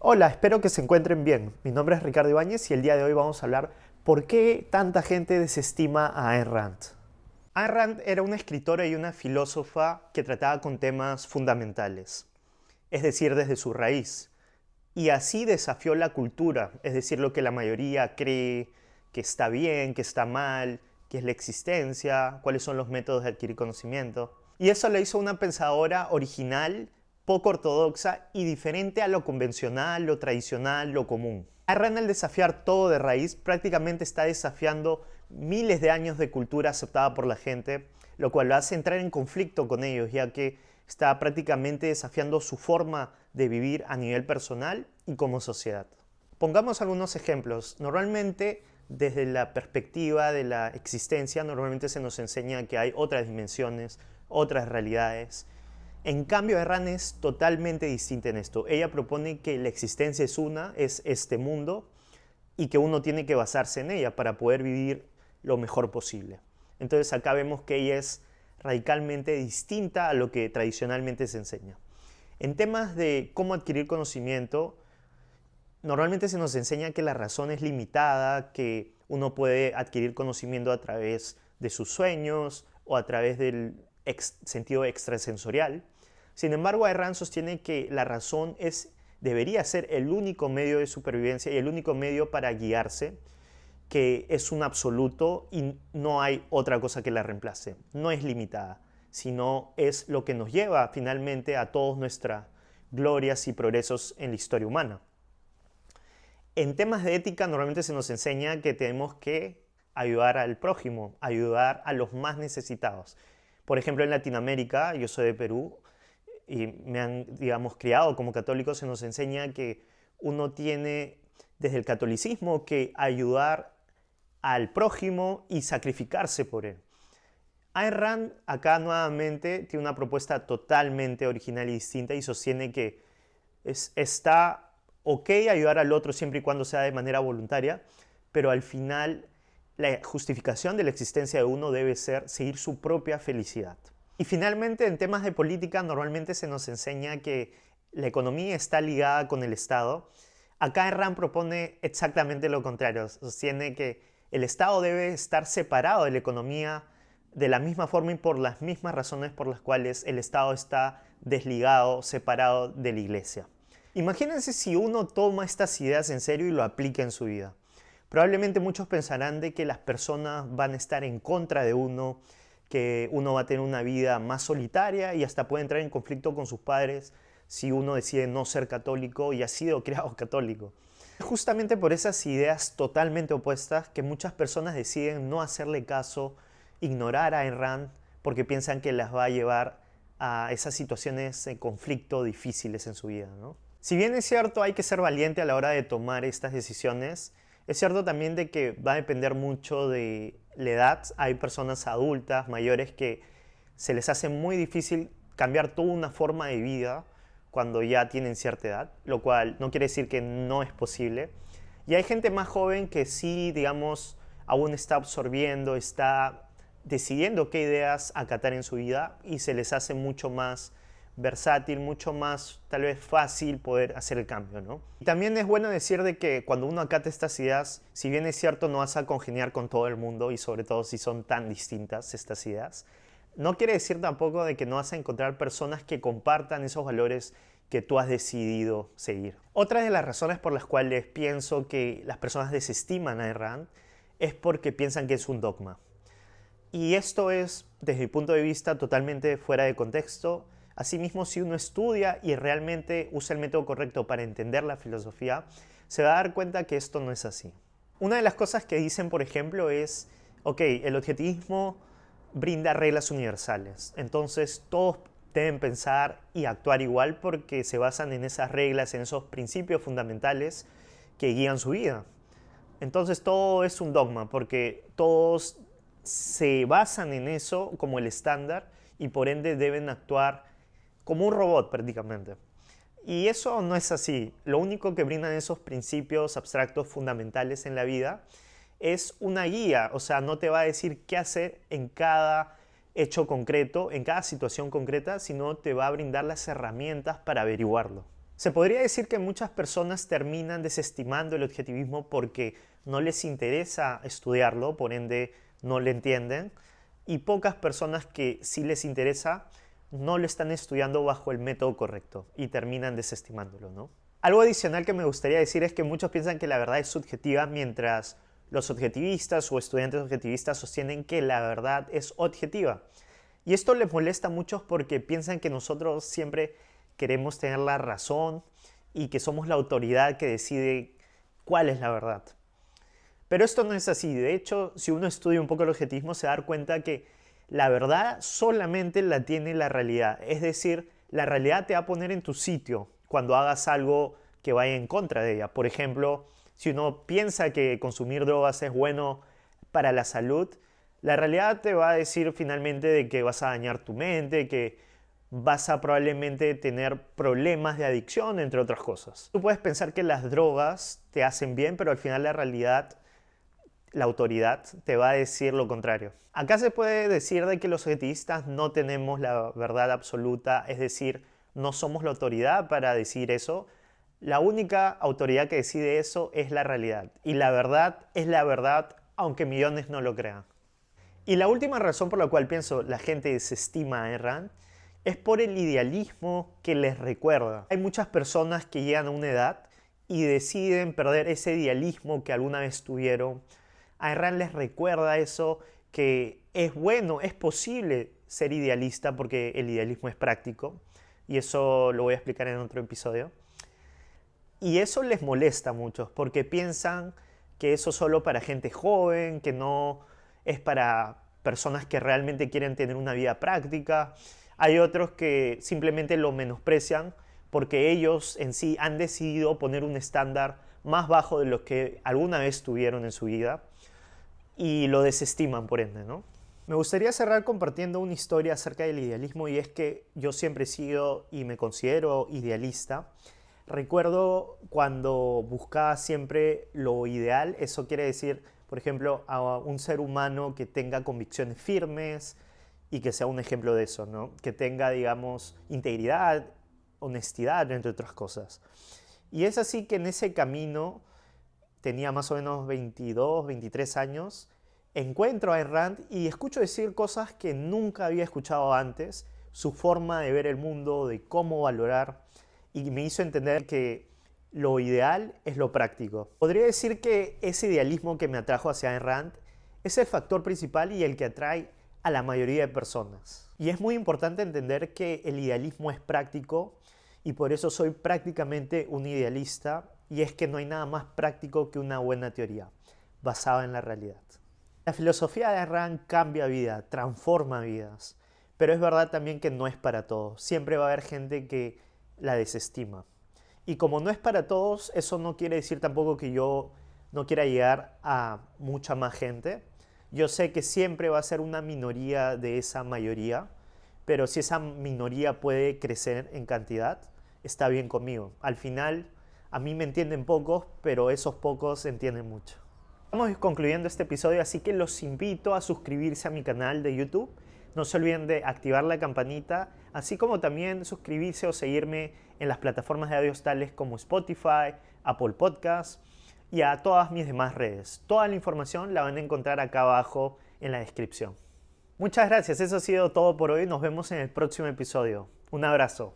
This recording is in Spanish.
Hola, espero que se encuentren bien. Mi nombre es Ricardo Ibáñez y el día de hoy vamos a hablar por qué tanta gente desestima a Ayn Rand. Ayn Rand era una escritora y una filósofa que trataba con temas fundamentales, es decir, desde su raíz. Y así desafió la cultura, es decir, lo que la mayoría cree que está bien, que está mal, qué es la existencia, cuáles son los métodos de adquirir conocimiento. Y eso lo hizo una pensadora original, poco ortodoxa y diferente a lo convencional, lo tradicional, lo común. Ayn Rand, al desafiar todo de raíz, prácticamente está desafiando miles de años de cultura aceptada por la gente, lo cual lo hace entrar en conflicto con ellos, ya que está prácticamente desafiando su forma de vivir a nivel personal y como sociedad. Pongamos algunos ejemplos. Normalmente, desde la perspectiva de la existencia, normalmente se nos enseña que hay otras dimensiones, otras realidades. En cambio, Ayn es totalmente distinta en esto. Ella propone que la existencia es una, es este mundo, y que uno tiene que basarse en ella para poder vivir lo mejor posible. Entonces acá vemos que ella es radicalmente distinta a lo que tradicionalmente se enseña. En temas de cómo adquirir conocimiento, normalmente se nos enseña que la razón es limitada, que uno puede adquirir conocimiento a través de sus sueños o a través del sentido extrasensorial. Sin embargo, Ayn Rand sostiene que la razón debería ser el único medio de supervivencia y el único medio para guiarse, que es un absoluto y no hay otra cosa que la reemplace. No es limitada, sino es lo que nos lleva finalmente a todas nuestras glorias y progresos en la historia humana. En temas de ética normalmente se nos enseña que tenemos que ayudar al prójimo, ayudar a los más necesitados. Por ejemplo, en Latinoamérica, yo soy de Perú, y me han, digamos, criado como católico, se nos enseña que uno tiene desde el catolicismo que ayudar al prójimo y sacrificarse por él. Ayn Rand acá nuevamente tiene una propuesta totalmente original y distinta y sostiene que está ok ayudar al otro siempre y cuando sea de manera voluntaria, pero al final la justificación de la existencia de uno debe ser seguir su propia felicidad. Y finalmente, en temas de política, normalmente se nos enseña que la economía está ligada con el Estado. Acá Ayn Rand propone exactamente lo contrario. Sostiene que el Estado debe estar separado de la economía de la misma forma y por las mismas razones por las cuales el Estado está desligado, separado de la Iglesia. Imagínense si uno toma estas ideas en serio y lo aplica en su vida. Probablemente muchos pensarán de que las personas van a estar en contra de uno, que uno va a tener una vida más solitaria y hasta puede entrar en conflicto con sus padres si uno decide no ser católico y ha sido criado católico. Justamente por esas ideas totalmente opuestas que muchas personas deciden no hacerle caso, ignorar a Ayn Rand porque piensan que las va a llevar a esas situaciones de conflicto difíciles en su vida, ¿no? Si bien es cierto hay que ser valiente a la hora de tomar estas decisiones, es cierto también de que va a depender mucho de la edad. Hay personas adultas, mayores, que se les hace muy difícil cambiar toda una forma de vida cuando ya tienen cierta edad, lo cual no quiere decir que no es posible. Y hay gente más joven que sí, digamos, aún está absorbiendo, está decidiendo qué ideas acatar en su vida y se les hace mucho más versátil, mucho más tal vez fácil poder hacer el cambio, ¿no? Y también es bueno decir de que cuando uno acata estas ideas, si bien es cierto no vas a congeniar con todo el mundo y sobre todo si son tan distintas estas ideas, no quiere decir tampoco de que no vas a encontrar personas que compartan esos valores que tú has decidido seguir. Otra de las razones por las cuales pienso que las personas desestiman a Ayn Rand es porque piensan que es un dogma. Y esto es, desde mi punto de vista, totalmente fuera de contexto. Asimismo, si uno estudia y realmente usa el método correcto para entender la filosofía, se va a dar cuenta que esto no es así. Una de las cosas que dicen, por ejemplo, es, ok, el objetivismo brinda reglas universales, entonces todos deben pensar y actuar igual porque se basan en esas reglas, en esos principios fundamentales que guían su vida. Entonces todo es un dogma porque todos se basan en eso como el estándar y por ende deben actuar como un robot prácticamente. Y eso no es así. Lo único que brindan esos principios abstractos fundamentales en la vida es una guía, o sea, no te va a decir qué hacer en cada hecho concreto, en cada situación concreta, sino te va a brindar las herramientas para averiguarlo. Se podría decir que muchas personas terminan desestimando el objetivismo porque no les interesa estudiarlo, por ende no lo entienden, y pocas personas que sí les interesa no lo están estudiando bajo el método correcto y terminan desestimándolo, ¿no? Algo adicional que me gustaría decir es que muchos piensan que la verdad es subjetiva, mientras los objetivistas o estudiantes objetivistas sostienen que la verdad es objetiva. Y esto les molesta a muchos porque piensan que nosotros siempre queremos tener la razón y que somos la autoridad que decide cuál es la verdad. Pero esto no es así. De hecho, si uno estudia un poco el objetivismo, se va a dar cuenta que la verdad solamente la tiene la realidad. Es decir, la realidad te va a poner en tu sitio cuando hagas algo que vaya en contra de ella. Por ejemplo, si uno piensa que consumir drogas es bueno para la salud, la realidad te va a decir finalmente de que vas a dañar tu mente, que vas a probablemente tener problemas de adicción, entre otras cosas. Tú puedes pensar que las drogas te hacen bien, pero al final la realidad, la autoridad, te va a decir lo contrario. Acá se puede decir de que los objetivistas no tenemos la verdad absoluta, es decir, no somos la autoridad para decir eso. La única autoridad que decide eso es la realidad. Y la verdad es la verdad, aunque millones no lo crean. Y la última razón por la cual pienso la gente desestima a Ayn Rand es por el idealismo que les recuerda. Hay muchas personas que llegan a una edad y deciden perder ese idealismo que alguna vez tuvieron. Ayn Rand les recuerda eso, que es bueno, es posible ser idealista porque el idealismo es práctico. Y eso lo voy a explicar en otro episodio. Y eso les molesta a muchos porque piensan que eso es solo para gente joven, que no es para personas que realmente quieren tener una vida práctica. Hay otros que simplemente lo menosprecian porque ellos en sí han decidido poner un estándar más bajo de lo que alguna vez tuvieron en su vida y lo desestiman por ende, ¿no? Me gustaría cerrar compartiendo una historia acerca del idealismo, y es que yo siempre he sido y me considero idealista. Recuerdo cuando buscaba siempre lo ideal. Eso quiere decir, por ejemplo, a un ser humano que tenga convicciones firmes y que sea un ejemplo de eso, ¿no? Que tenga, digamos, integridad, honestidad, entre otras cosas. Y es así que en ese camino, tenía más o menos 22, 23 años, encuentro a Ayn Rand y escucho decir cosas que nunca había escuchado antes, su forma de ver el mundo, de cómo valorar, y me hizo entender que lo ideal es lo práctico. Podría decir que ese idealismo que me atrajo hacia Ayn Rand es el factor principal y el que atrae a la mayoría de personas. Y es muy importante entender que el idealismo es práctico y por eso soy prácticamente un idealista, y es que no hay nada más práctico que una buena teoría basada en la realidad. La filosofía de Ayn Rand cambia vidas, transforma vidas, pero es verdad también que no es para todos. Siempre va a haber gente que la desestima. Y como no es para todos, eso no quiere decir tampoco que yo no quiera llegar a mucha más gente. Yo sé que siempre va a ser una minoría de esa mayoría, pero si esa minoría puede crecer en cantidad, está bien conmigo. Al final, a mí me entienden pocos, pero esos pocos entienden mucho. Estamos concluyendo este episodio, así que los invito a suscribirse a mi canal de YouTube. No se olviden de activar la campanita, así como también suscribirse o seguirme en las plataformas de audios tales como Spotify, Apple Podcasts y a todas mis demás redes. Toda la información la van a encontrar acá abajo en la descripción. Muchas gracias, eso ha sido todo por hoy. Nos vemos en el próximo episodio. Un abrazo.